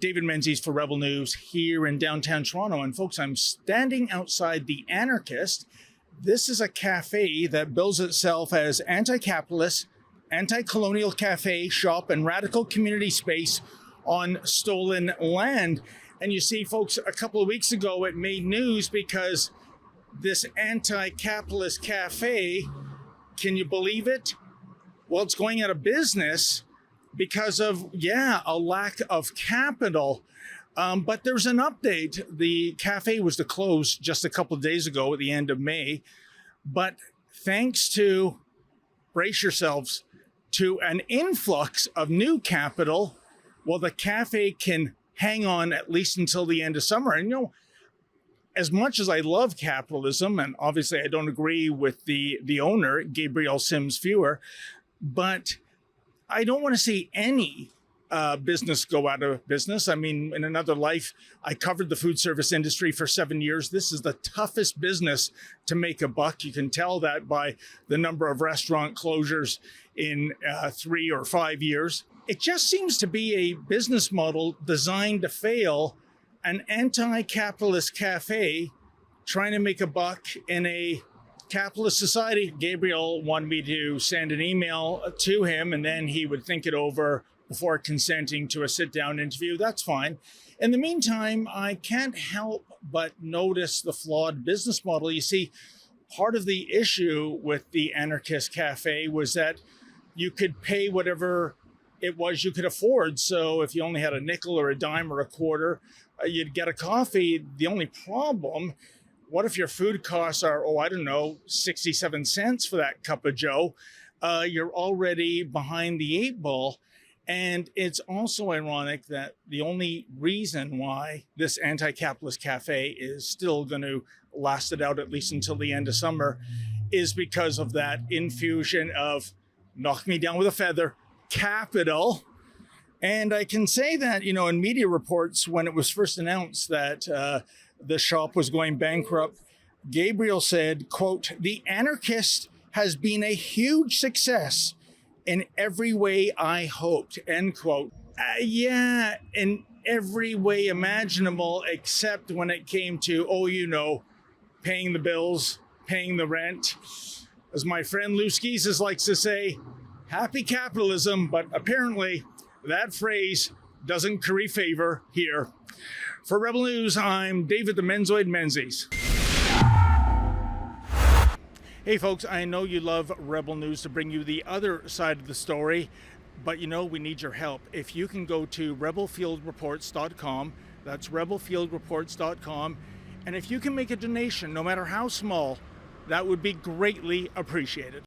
David Menzies for Rebel News here in downtown Toronto. And folks, I'm standing outside the Anarchist. This is a cafe that bills itself as anti-capitalist, anti-colonial cafe, shop, and radical community space on stolen land. And you see, folks, a couple of weeks ago, it made news because this anti-capitalist cafe, can you believe it? Well, it's going out of business because of, a lack of capital. But there's an update. The cafe was to close just a couple of days ago at the end of May. But thanks to, brace yourselves, to an influx of new capital, well, the cafe can hang on at least until the end of summer. And, as much as I love capitalism, and obviously I don't agree with the owner, Gabriel Sims-Fewer, but I don't want to see any business go out of business. I mean, in another life, I covered the food service industry for 7 years. This is the toughest business to make a buck. You can tell that by the number of restaurant closures in 3 or 5 years. It just seems to be a business model designed to fail. An anti-capitalist cafe trying to make a buck in a capitalist society. Gabriel wanted me to send an email to him, and then he would think it over before consenting to a sit-down interview. That's fine. In the meantime, I can't help but notice the flawed business model. You see, part of the issue with the Anarchist Cafe was that you could pay whatever it was you could afford. So if you only had a nickel or a dime or a quarter, you'd get a coffee. The only problem, what if your food costs are, 67 cents for that cup of joe? You're already behind the eight ball. And it's also ironic that the only reason why this anti-capitalist cafe is still going to last it out at least until the end of summer is because of that infusion of knock me down with a feather, capital. And I can say that, in media reports, when it was first announced that the shop was going bankrupt, Gabriel said, quote, "The Anarchist has been a huge success in every way I hoped," end quote. In every way imaginable, except when it came to, paying the bills, paying the rent. As my friend Lou Skeezes likes to say, happy capitalism, but apparently that phrase doesn't curry favor here. For Rebel News, I'm David the Menzoid Menzies. Hey folks, I know you love Rebel News to bring you the other side of the story, but we need your help. If you can go to rebelfieldreports.com, that's rebelfieldreports.com, and if you can make a donation, no matter how small, that would be greatly appreciated.